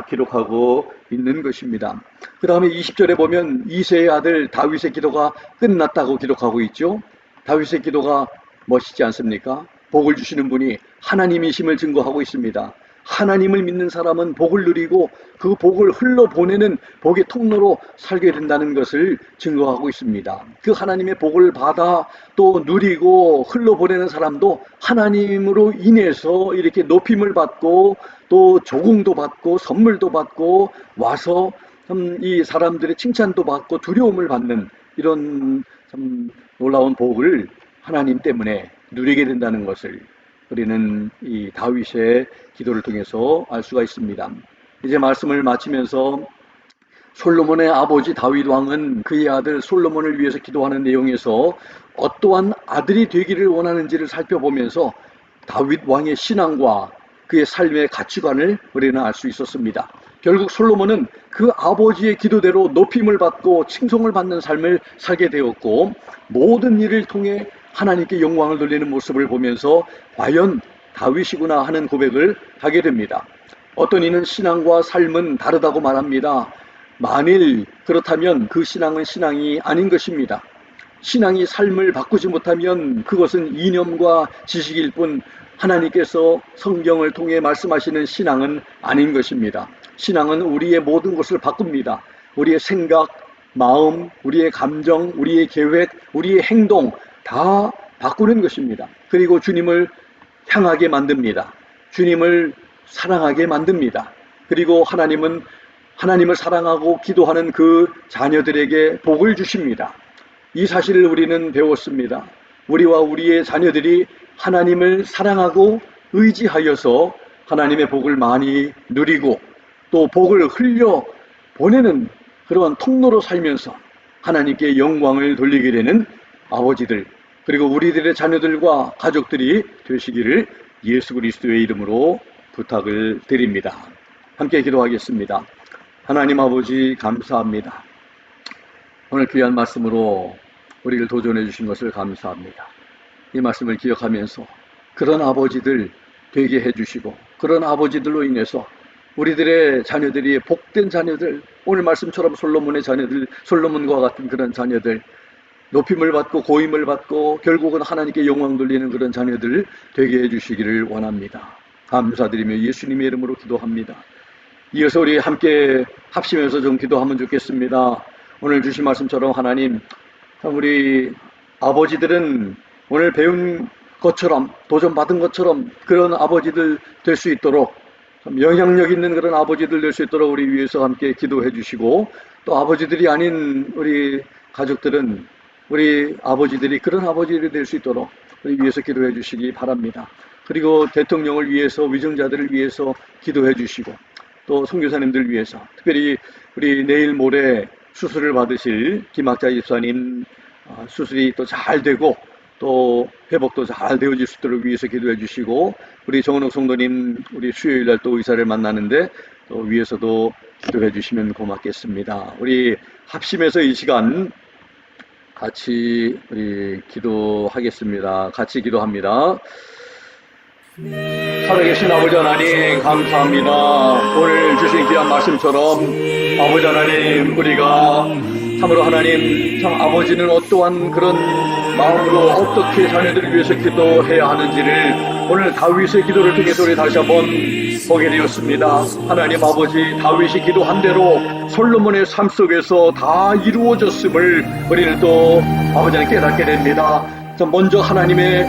기록하고 있는 것입니다. 그 다음에 20절에 보면 이새의 아들 다윗의 기도가 끝났다고 기록하고 있죠. 다윗의 기도가 멋있지 않습니까? 복을 주시는 분이 하나님이심을 증거하고 있습니다. 하나님을 믿는 사람은 복을 누리고 그 복을 흘러보내는 복의 통로로 살게 된다는 것을 증거하고 있습니다. 그 하나님의 복을 받아 또 누리고 흘러보내는 사람도 하나님으로 인해서 이렇게 높임을 받고 또 조공도 받고 선물도 받고 와서 이 사람들의 칭찬도 받고 두려움을 받는 이런 참 놀라운 복을 하나님 때문에 누리게 된다는 것을 우리는 이 다윗의 기도를 통해서 알 수가 있습니다. 이제 말씀을 마치면서 솔로몬의 아버지 다윗 왕은 그의 아들 솔로몬을 위해서 기도하는 내용에서 어떠한 아들이 되기를 원하는지를 살펴보면서 다윗 왕의 신앙과 그의 삶의 가치관을 우리는 알 수 있었습니다. 결국 솔로몬은 그 아버지의 기도대로 높임을 받고 칭송을 받는 삶을 살게 되었고 모든 일을 통해 하나님께 영광을 돌리는 모습을 보면서 과연 다윗이구나 하는 고백을 하게 됩니다. 어떤 이는 신앙과 삶은 다르다고 말합니다. 만일 그렇다면 그 신앙은 신앙이 아닌 것입니다. 신앙이 삶을 바꾸지 못하면 그것은 이념과 지식일 뿐 하나님께서 성경을 통해 말씀하시는 신앙은 아닌 것입니다. 신앙은 우리의 모든 것을 바꿉니다. 우리의 생각, 마음, 우리의 감정, 우리의 계획, 우리의 행동 다 바꾸는 것입니다. 그리고 주님을 향하게 만듭니다. 주님을 사랑하게 만듭니다. 그리고 하나님을 사랑하고 기도하는 그 자녀들에게 복을 주십니다. 이 사실을 우리는 배웠습니다. 우리와 우리의 자녀들이 하나님을 사랑하고 의지하여서 하나님의 복을 많이 누리고 또 복을 흘려 보내는 그러한 통로로 살면서 하나님께 영광을 돌리게 되는 아버지들 그리고 우리들의 자녀들과 가족들이 되시기를 예수 그리스도의 이름으로 부탁을 드립니다. 함께 기도하겠습니다. 하나님 아버지 감사합니다. 오늘 귀한 말씀으로 우리를 도전해 주신 것을 감사합니다. 이 말씀을 기억하면서 그런 아버지들 되게 해주시고 그런 아버지들로 인해서 우리들의 자녀들이 복된 자녀들, 오늘 말씀처럼 솔로몬의 자녀들, 솔로몬과 같은 그런 자녀들, 높임을 받고 고임을 받고 결국은 하나님께 영광 돌리는 그런 자녀들 되게 해주시기를 원합니다. 감사드리며 예수님의 이름으로 기도합니다. 이어서 우리 함께 합심해서 좀 기도하면 좋겠습니다. 오늘 주신 말씀처럼 하나님, 우리 아버지들은 오늘 배운 것처럼 도전받은 것처럼 그런 아버지들 될 수 있도록 영향력 있는 그런 아버지들 될 수 있도록 우리 위해서 함께 기도해 주시고 또 아버지들이 아닌 우리 가족들은 우리 아버지들이 그런 아버지들이 될 수 있도록 우리 위해서 기도해 주시기 바랍니다. 그리고 대통령을 위해서 위정자들을 위해서 기도해 주시고 또 선교사님들 위해서 특별히 우리 내일 모레 수술을 받으실 김학자 집사님 수술이 또 잘 되고 또 회복도 잘 되어질 수 있도록 위해서 기도해 주시고 우리 정은옥 성도님 우리 수요일 날 또 의사를 만나는데 또 위해서도 기도해 주시면 고맙겠습니다. 우리 합심해서 이 시간 같이 우리 기도하겠습니다. 같이 기도합니다. 살아계신 아버지 하나님 감사합니다. 오늘 주신 귀한 말씀처럼 아버지 하나님 우리가 참으로 하나님 참 아버지는 어떠한 그런 마음으로 어떻게 자녀들을 위해서 기도해야 하는지를 오늘 다윗의 기도를 통해서 우리 다시 한번 보게 되었습니다. 하나님 아버지 다윗이 기도한 대로 솔로몬의 삶 속에서 다 이루어졌음을 우리는 또 아버지는 깨닫게 됩니다. 먼저 하나님의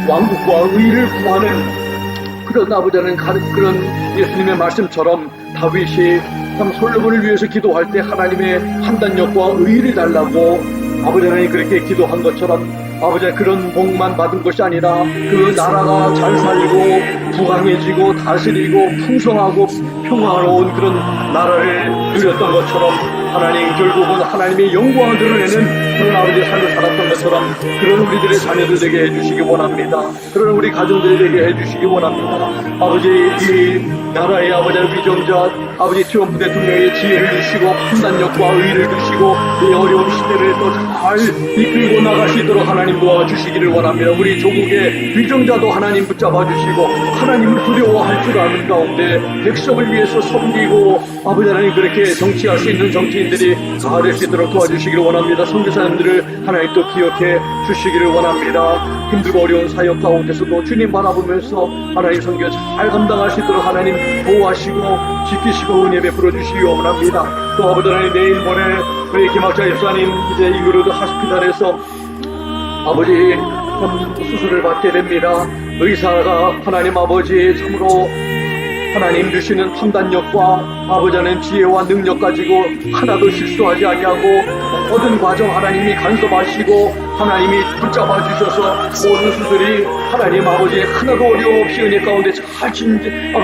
왕국과 의를 구하는 그런 아버지 하나님 그런 예수님의 말씀처럼 다윗이 참 솔로몬을 위해서 기도할 때 하나님의 판단력과 의의를 달라고 아버지 하나님 그렇게 기도한 것처럼 아버지의 그런 복만 받은 것이 아니라 그 나라가 잘 살고 부강해지고 다스리고 풍성하고 평화로운 그런 나라를 누렸던 것처럼 하나님 결국은 하나님의 영광을 드러내는 그런 아버지의 삶을 살았던 것처럼 그런 우리들의 자녀들 되게 해주시기 원합니다. 그런 우리 가정들 되게 해주시기 원합니다. 아버지 이 나라의 아버지의 위정자 아버지 트럼프 대통령의 지혜를 주시고 판단력과 의의를 주시고 이 어려운 시대를 또 잘 이끌고 나갈 수 있도록 하나님 도와주시기를 원합니다. 우리 조국의 위정자도 하나님 붙잡아 주시고 하나님을 두려워할 줄 아는 가운데 백성을 위해서 섬기고 아버지 하나님 그렇게 정치할 수 있는 정치인들이 다 될 수 있도록 도와주시기를 원합니다. 선교사님들을 하나님 또 기억해 주시기를 원합니다. 힘들고 어려운 사역 가운데서도 주님 바라보면서 하나님 선교 잘 감당할 수 있도록 하나님 보호하시고 지키시고 은혜 베풀어 주시기 원합니다. 또 아버지 하나님 내일 모레 우리 김학자 집사님 이제 이그루드 하스피탈에서 아버지 수술을 받게 됩니다. 의사가 하나님 아버지 참으로 하나님 주시는 판단력과 아버지 하나님 지혜와 능력 가지고 하나도 실수하지 아니하고 모든 과정 하나님이 간섭하시고 하나님이 붙잡아 주셔서 모든 수술이 하나님 아버지 하나도 어려움 없이 은혜 가운데 잘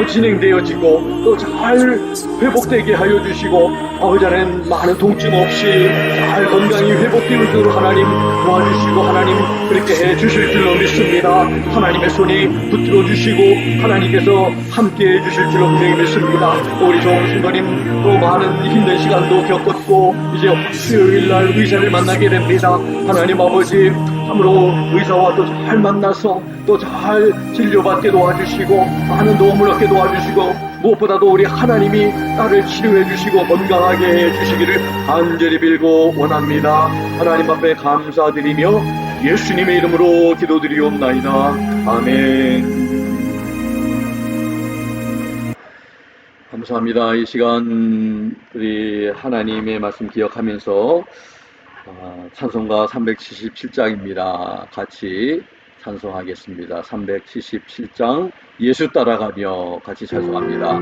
진행되어지고 또 잘 회복되게 하여 주시고 아버지 하나님 많은 통증 없이 잘 건강히 회복되도록 하나님 도와주시고 하나님 그렇게 해 주실 줄로 믿습니다. 하나님의 손이 붙들어 주시고 하나님께서 함께 해 주실 줄로 분명히 믿습니다. 또 우리 좋은 순간님 또 많은 힘든 시간도 겪었고 이제 수요일날 의사를 만나게 됩니다. 하나님 아버지 참으로 의사와 또 잘 만나서 또 잘 진료받게 도와주시고 많은 도움을 얻게 도와주시고 무엇보다도 우리 하나님이 나를 치료해 주시고 건강하게 해 주시기를 간절히 빌고 원합니다. 하나님 앞에 감사드리며 예수님의 이름으로 기도드리옵나이다. 아멘. 감사합니다. 이 시간 우리 하나님의 말씀 기억하면서 찬송가 377장입니다. 같이 찬송하겠습니다. 377장 예수 따라가며 같이 찬송합니다.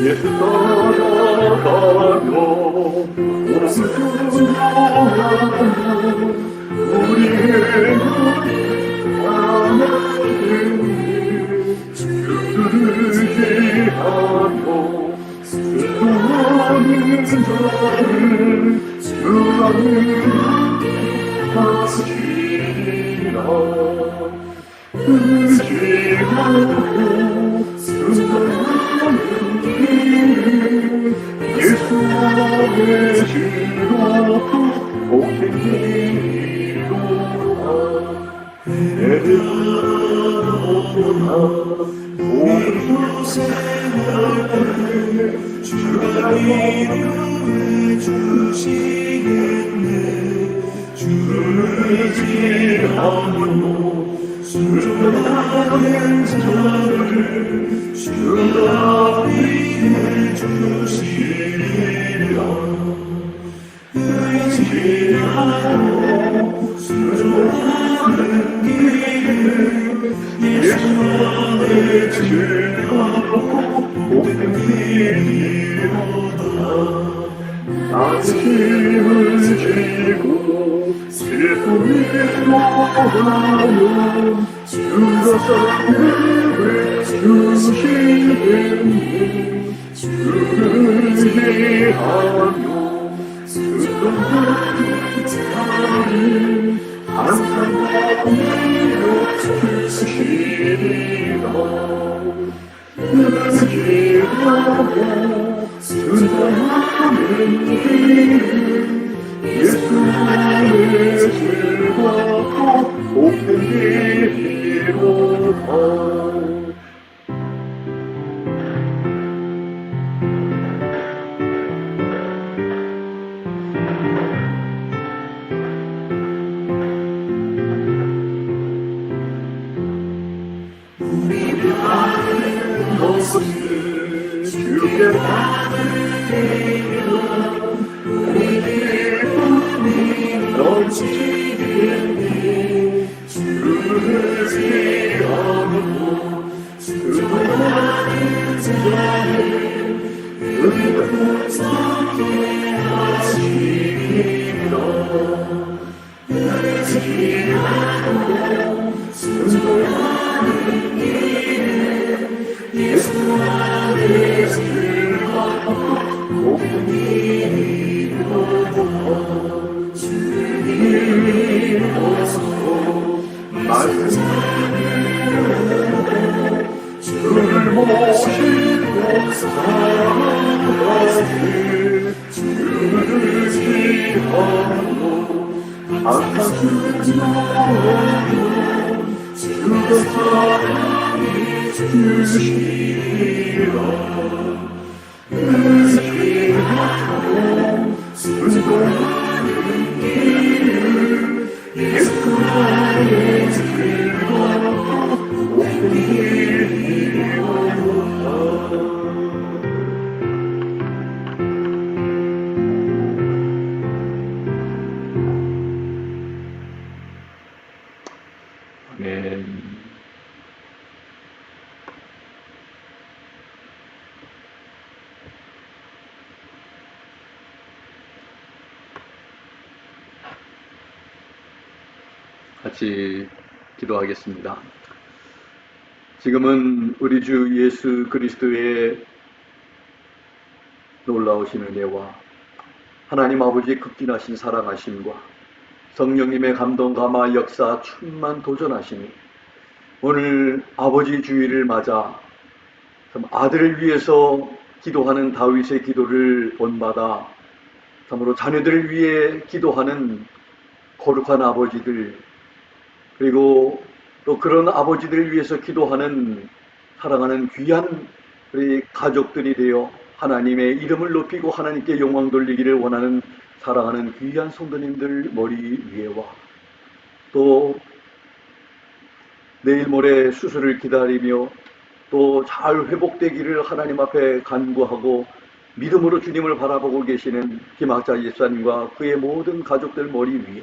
예수 따라가며 우리의 의지하며 수많은 자를 주라는 하시리라. 의지하고 수많은 예수 안에 지로고 복된 길이로다. 내려오나 모든 세상을 주가 이루어 주시겠네. 주를 의지하며 수많은 자를 주가 이루어 주시리라. 의지하고 수많은 길을 예수 안에 즐거워 복된 길이로다. 나의 힘을 지고 슬픔이 모아하면 주가 삶을 주시겠네. 주를 의지하며 수많은 자를 항상 보내어 주시리라. 의지하고 수많은 길을 예수 안에 즐거워 복된 길이로다. 우리 많은 것을 아멘. 같이 기도하겠습니다. 지금은 우리 주 예수 그리스도의 놀라우신 은혜와 하나님 아버지의 극진하신 사랑하심과 성령님의 감동 감화 역사 충만 도전하심이 오늘 아버지 주일을 맞아 참 아들을 위해서 기도하는 다윗의 기도를 본받아 참으로 자녀들을 위해 기도하는 거룩한 아버지들, 그리고 또 그런 아버지들을 위해서 기도하는 사랑하는 귀한 우리 가족들이 되어 하나님의 이름을 높이고 하나님께 영광 돌리기를 원하는 사랑하는 귀한 성도님들 머리 위에와 또 내일 모레 수술을 기다리며 또 잘 회복되기를 하나님 앞에 간구하고 믿음으로 주님을 바라보고 계시는 김학자 집사님과 그의 모든 가족들 머리 위에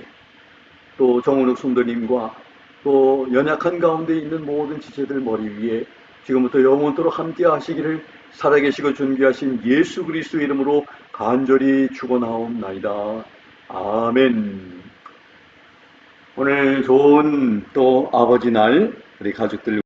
또 정은욱 성도님과 또 연약한 가운데 있는 모든 지체들 머리 위에 지금부터 영원토록 함께 하시기를 살아계시고 존귀하신 예수 그리스도의 이름으로 간절히 축원하옵나이다. 아멘. 오늘 좋은 또 아버지 날 우리 가족들